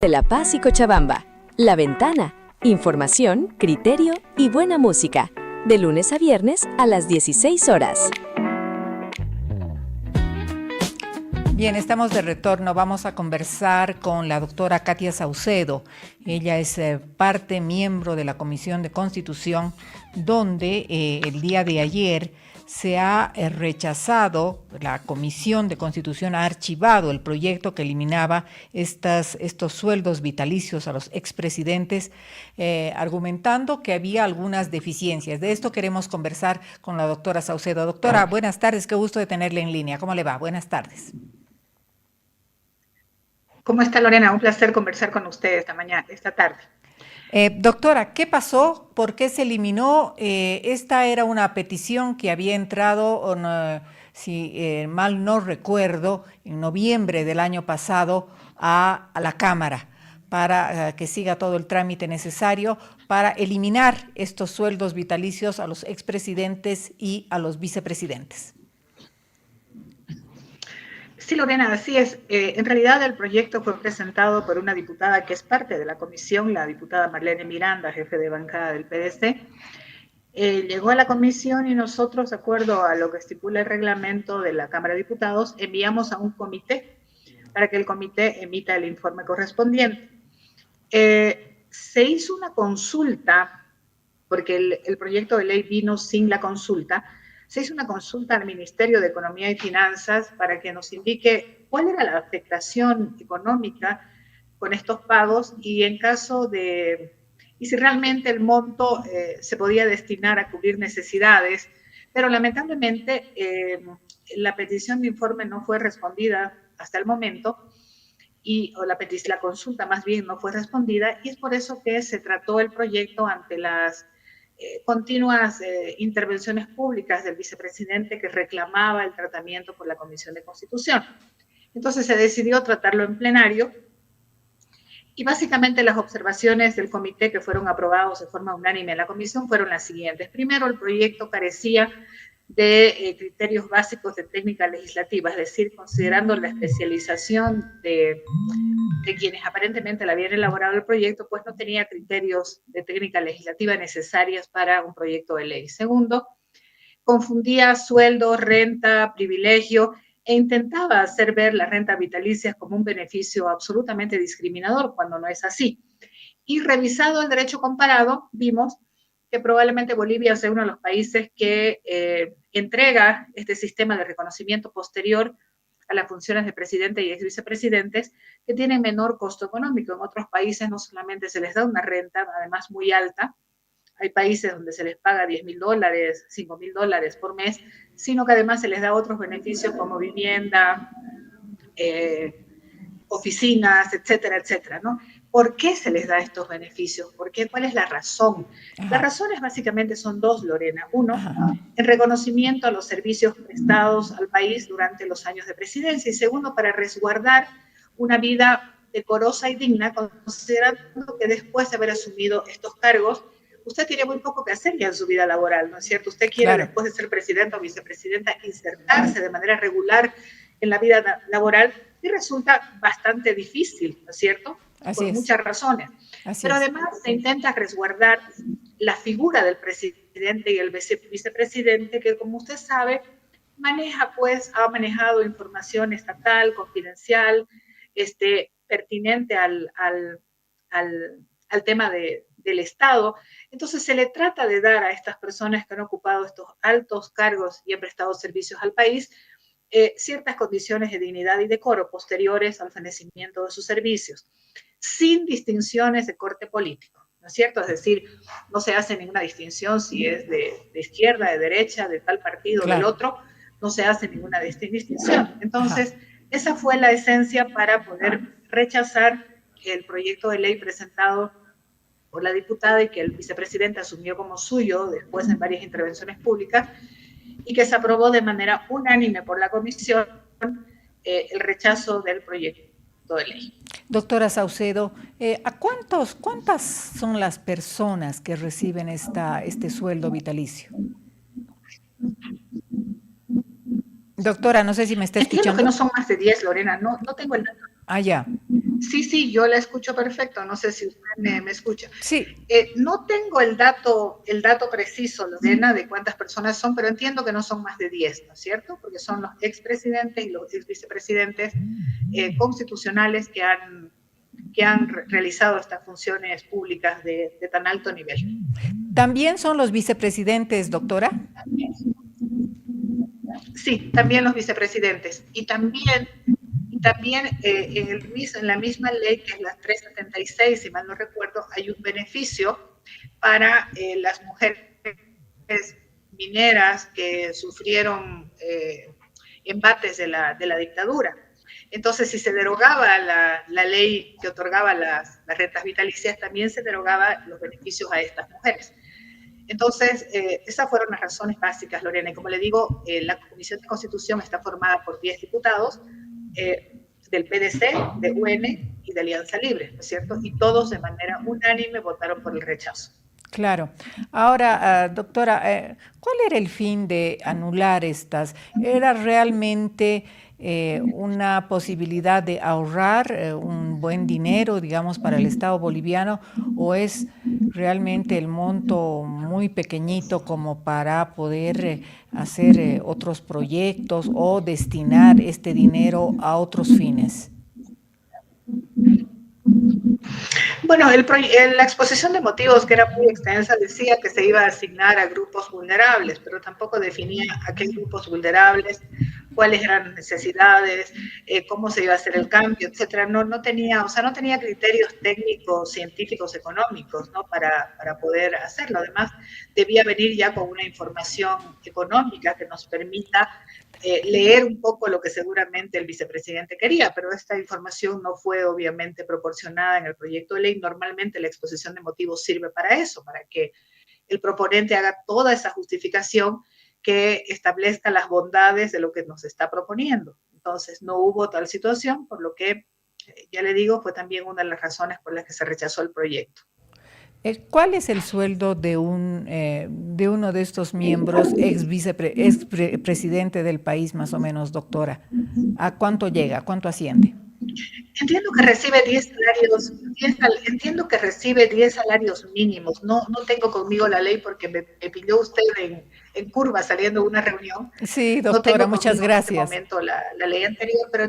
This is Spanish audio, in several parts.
de La Paz y Cochabamba. La Ventana. Información, criterio y buena música. De lunes a viernes a las 16 horas. Bien, estamos de retorno. Vamos a conversar con la doctora Katia Saucedo. Ella es miembro de la Comisión de Constitución, donde el día de ayer se ha rechazado, la Comisión de Constitución ha archivado el proyecto que eliminaba estos sueldos vitalicios a los expresidentes, argumentando que había algunas deficiencias. De esto queremos conversar con la doctora Saucedo. Doctora, buenas tardes, qué gusto de tenerle en línea. ¿Cómo le va? Buenas tardes. ¿Cómo está, Lorena? Un placer conversar con usted esta tarde. Doctora, ¿qué pasó? ¿Por qué se eliminó? Esta era una petición que había entrado, si mal no recuerdo, en noviembre del año pasado a la Cámara para que siga todo el trámite necesario para eliminar estos sueldos vitalicios a los expresidentes y a los vicepresidentes. Sí, Lorena, así es. En realidad el proyecto fue presentado por una diputada que es parte de la comisión, la diputada Marlene Miranda, jefe de bancada del PDC. Llegó a la comisión y nosotros, de acuerdo a lo que estipula el reglamento de la Cámara de Diputados, enviamos a un comité para que el comité emita el informe correspondiente. Se hizo una consulta, porque el proyecto de ley vino sin la consulta. Se hizo una consulta al Ministerio de Economía y Finanzas para que nos indique cuál era la afectación económica con estos pagos y si realmente el monto se podía destinar a cubrir necesidades, pero lamentablemente la petición de informe no fue respondida hasta el momento, la consulta más bien no fue respondida, y es por eso que se trató el proyecto ante las continuas intervenciones públicas del vicepresidente que reclamaba el tratamiento por la Comisión de Constitución. Entonces se decidió tratarlo en plenario y básicamente las observaciones del comité que fueron aprobados de forma unánime en la comisión fueron las siguientes. Primero, el proyecto carecía de criterios básicos de técnica legislativa, es decir, considerando la especialización de quienes aparentemente la habían elaborado el proyecto, pues no tenía criterios de técnica legislativa necesarios para un proyecto de ley. Segundo, confundía sueldo, renta, privilegio e intentaba hacer ver las rentas vitalicias como un beneficio absolutamente discriminador cuando no es así. Y revisado el derecho comparado, vimos que probablemente Bolivia sea uno de los países que entrega este sistema de reconocimiento posterior a las funciones de presidente y ex vicepresidentes, que tienen menor costo económico. En otros países no solamente se les da una renta, además muy alta, hay países donde se les paga $10,000, $5,000 por mes, sino que además se les da otros beneficios como vivienda, oficinas, etcétera, etcétera, ¿no? ¿Por qué se les da estos beneficios? ¿Por qué? ¿Cuál es la razón? Las razones básicamente son dos, Lorena. Uno, en reconocimiento a los servicios prestados al país durante los años de presidencia, y segundo, para resguardar una vida decorosa y digna, considerando que después de haber asumido estos cargos, usted tiene muy poco que hacer ya en su vida laboral, ¿no es cierto? Usted quiere, claro, después de ser presidenta o vicepresidenta, insertarse de manera regular en la vida laboral, y resulta bastante difícil, ¿no es cierto? Por muchas razones. Pero además se intenta resguardar la figura del presidente y el vicepresidente, que, como usted sabe, ha manejado información estatal, confidencial, pertinente al tema del Estado. Entonces se le trata de dar a estas personas que han ocupado estos altos cargos y han prestado servicios al país ciertas condiciones de dignidad y decoro posteriores al fenecimiento de sus servicios, sin distinciones de corte político, ¿no es cierto? Es decir, no se hace ninguna distinción si es de izquierda, de derecha, de tal partido, claro, del otro, no se hace ninguna distinción. Entonces, esa fue la esencia para poder rechazar el proyecto de ley presentado por la diputada y que el vicepresidente asumió como suyo después en varias intervenciones públicas, y que se aprobó de manera unánime por la comisión el rechazo del proyecto de ley. Doctora Saucedo, ¿cuántas son las personas que reciben este sueldo vitalicio? Doctora, no sé si me está escuchando. Entiendo que no son más de 10, Lorena, no tengo el dato. Ya. Sí, yo la escucho perfecto. No sé si usted me escucha. Sí. No tengo el dato preciso, Lorena, de cuántas personas son, pero entiendo que no son más de 10, ¿no es cierto? Porque son los expresidentes y los exvicepresidentes constitucionales que han realizado estas funciones públicas de tan alto nivel. ¿También son los vicepresidentes, doctora? Sí, también los vicepresidentes. Y también en la misma ley, que es la 376, si mal no recuerdo, hay un beneficio para las mujeres mineras que sufrieron embates de la dictadura. Entonces, si se derogaba la ley que otorgaba las rentas vitalicias, también se derogaba los beneficios a estas mujeres. Entonces, esas fueron las razones básicas, Lorena. Y como le digo, la Comisión de Constitución está formada por 10 diputados del PDC, de UN y de Alianza Libre, ¿no es cierto? Y todos de manera unánime votaron por el rechazo. Claro. Ahora, doctora, ¿cuál era el fin de anular estas? ¿Era realmente una posibilidad de ahorrar un buen dinero, digamos, para el Estado boliviano, o es realmente el monto muy pequeñito como para poder hacer otros proyectos o destinar este dinero a otros fines? Bueno, la exposición de motivos, que era muy extensa, decía que se iba a asignar a grupos vulnerables, pero tampoco definía a qué grupos vulnerables, cuáles eran las necesidades, cómo se iba a hacer el cambio, etcétera. No tenía criterios técnicos, científicos, económicos, ¿no? para poder hacerlo. Además, debía venir ya con una información económica que nos permita leer un poco lo que seguramente el vicepresidente quería, pero esta información no fue obviamente proporcionada en el proyecto de ley. Normalmente la exposición de motivos sirve para eso, para que el proponente haga toda esa justificación que establezca las bondades de lo que nos está proponiendo. Entonces, no hubo tal situación, por lo que, ya le digo, fue también una de las razones por las que se rechazó el proyecto. ¿Cuál es el sueldo de uno de estos miembros, ex presidente del país, más o menos, doctora? ¿A cuánto llega? ¿A cuánto asciende? Entiendo que recibe 10 salarios mínimos. No tengo conmigo la ley porque me pilló usted en curva saliendo de una reunión. Sí, No doctora, tengo muchas conmigo en este gracias. momento la ley anterior, pero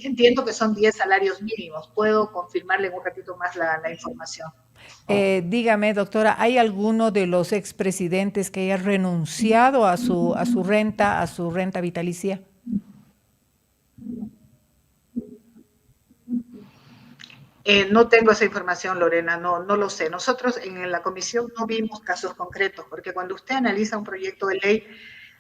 entiendo que son 10 salarios mínimos. Puedo confirmarle en un ratito más la información. Dígame, doctora, ¿hay alguno de los expresidentes que haya renunciado a su renta vitalicia? No tengo esa información, Lorena, no lo sé. Nosotros en la comisión no vimos casos concretos, porque cuando usted analiza un proyecto de ley,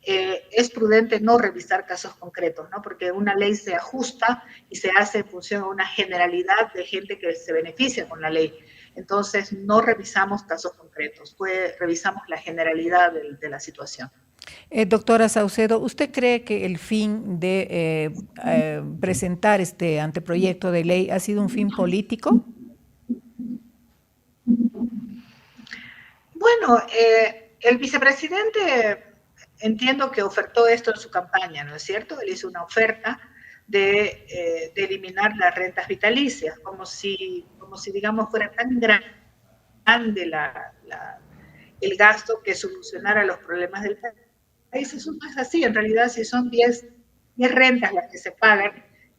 es prudente no revisar casos concretos, ¿no? Porque una ley se ajusta y se hace en función a una generalidad de gente que se beneficia con la ley. Entonces, no revisamos casos concretos, revisamos la generalidad de la situación. Doctora Saucedo, ¿usted cree que el fin de presentar este anteproyecto de ley ha sido un fin político? Bueno, el vicepresidente entiendo que ofertó esto en su campaña, ¿no es cierto? Él hizo una oferta de eliminar las rentas vitalicias, como si digamos, fuera tan grande el gasto que solucionara los problemas del país. Eso no es así. En realidad, si son 10 rentas las que se pagan,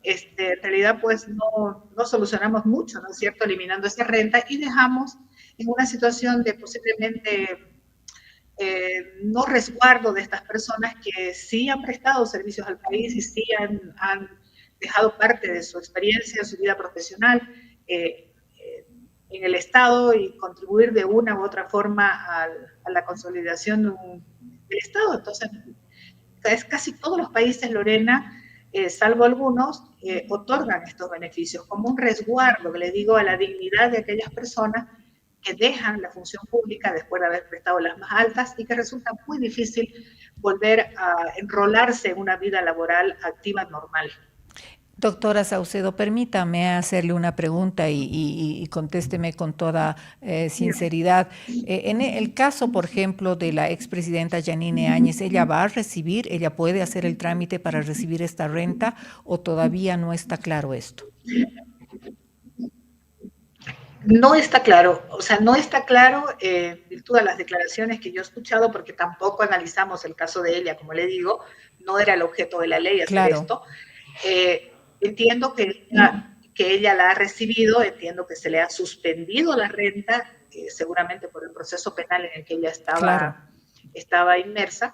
en realidad pues no solucionamos mucho, ¿no es cierto?, eliminando esa renta, y dejamos en una situación de posiblemente no resguardo de estas personas que sí han prestado servicios al país y sí han dejado parte de su experiencia, su vida profesional en el Estado, y contribuir de una u otra forma a la consolidación del Estado. Entonces, casi todos los países, Lorena, salvo algunos, otorgan estos beneficios como un resguardo, que le digo, a la dignidad de aquellas personas que dejan la función pública después de haber prestado las más altas y que resulta muy difícil volver a enrolarse en una vida laboral activa normal. Doctora Saucedo, permítame hacerle una pregunta y contésteme con toda sinceridad. En el caso, por ejemplo, de la expresidenta Yanine Áñez, ¿ella va a recibir, ella puede hacer el trámite para recibir esta renta o todavía no está claro esto? No está claro, o sea, no está claro en virtud de las declaraciones que yo he escuchado, porque tampoco analizamos el caso de ella, como le digo, no era el objeto de la ley hacer esto. Entiendo que ella la ha recibido, entiendo que se le ha suspendido la renta, seguramente por el proceso penal en el que ella estaba inmersa.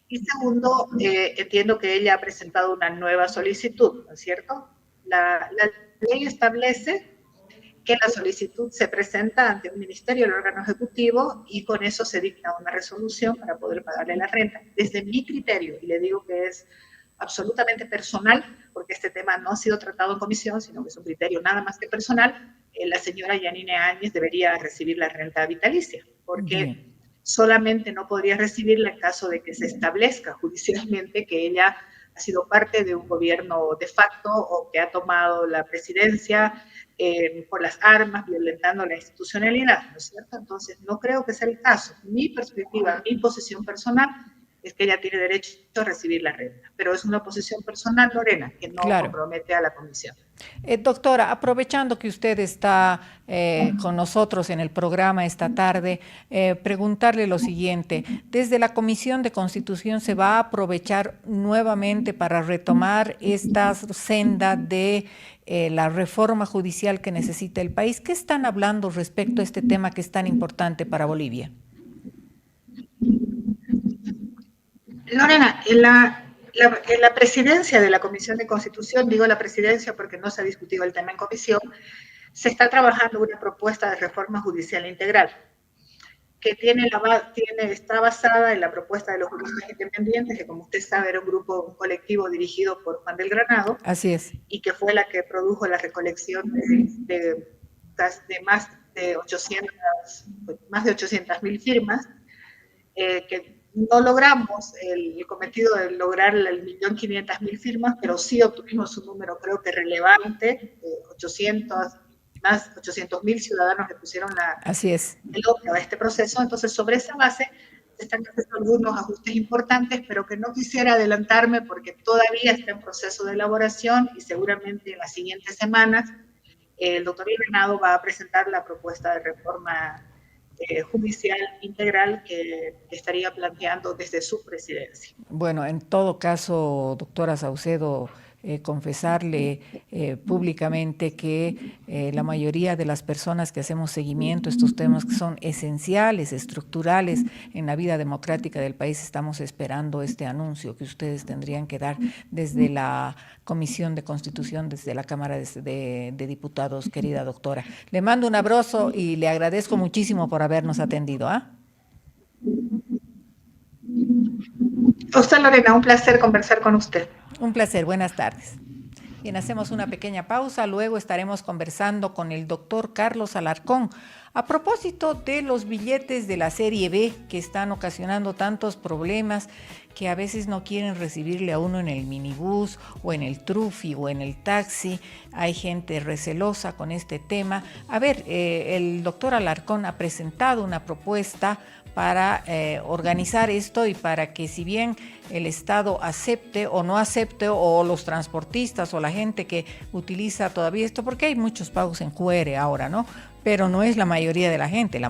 Y segundo, entiendo que ella ha presentado una nueva solicitud, ¿no es cierto? La ley establece que la solicitud se presenta ante un ministerio, el órgano ejecutivo, y con eso se dicta una resolución para poder pagarle la renta. Desde mi criterio, y le digo que es absolutamente personal, porque este tema no ha sido tratado en comisión, sino que es un criterio nada más que personal, la señora Yanine Áñez debería recibir la renta vitalicia, porque solamente no podría recibirla en caso de que se establezca judicialmente que ella ha sido parte de un gobierno de facto o que ha tomado la presidencia por las armas, violentando la institucionalidad, ¿no es cierto? Entonces, no creo que sea el caso. Mi perspectiva, mi posición personal es que ella tiene derecho a recibir la renta, pero es una posición personal, Lorena, que no compromete a la comisión. Doctora, aprovechando que usted está con nosotros en el programa esta tarde, preguntarle lo siguiente. Desde la Comisión de Constitución se va a aprovechar nuevamente para retomar esta senda de la reforma judicial que necesita el país. ¿Qué están hablando respecto a este tema que es tan importante para Bolivia? Lorena, en la presidencia de la Comisión de Constitución, digo la presidencia porque no se ha discutido el tema en comisión, se está trabajando una propuesta de reforma judicial integral que está basada en la propuesta de los juristas independientes, que como usted sabe era un colectivo dirigido por Juan del Granado. Así es. Y que fue la que produjo la recolección de más de 800.000 firmas, que no logramos el cometido de lograr el 1.500.000 firmas, pero sí obtuvimos un número creo que relevante, más 800.000 ciudadanos le pusieron el ojo a este proceso. Entonces, sobre esa base se están haciendo algunos ajustes importantes, pero que no quisiera adelantarme porque todavía está en proceso de elaboración y seguramente en las siguientes semanas el doctor Granado va a presentar la propuesta de reforma judicial integral que estaría planteando desde su presidencia. Bueno, en todo caso, doctora Saucedo, confesarle públicamente que la mayoría de las personas que hacemos seguimiento a estos temas que son esenciales, estructurales en la vida democrática del país, estamos esperando este anuncio que ustedes tendrían que dar desde la Comisión de Constitución, desde la Cámara de Diputados, querida doctora. Le mando un abrazo y le agradezco muchísimo por habernos atendido. A usted, Lorena, un placer conversar con usted. Un placer, buenas tardes. Bien, hacemos una pequeña pausa, luego estaremos conversando con el doctor Carlos Alarcón a propósito de los billetes de la serie B que están ocasionando tantos problemas que a veces no quieren recibirle a uno en el minibús o en el trufi o en el taxi. Hay gente recelosa con este tema. A ver, el doctor Alarcón ha presentado una propuesta para organizar esto y para que si bien el Estado acepte o no acepte, o los transportistas o la gente que utiliza todavía esto, porque hay muchos pagos en QR ahora, ¿no? Pero no es la mayoría de la gente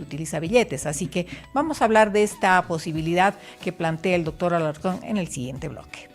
utiliza billetes, así que vamos a hablar de esta posibilidad que plantea el doctor Alarcón en el siguiente bloque.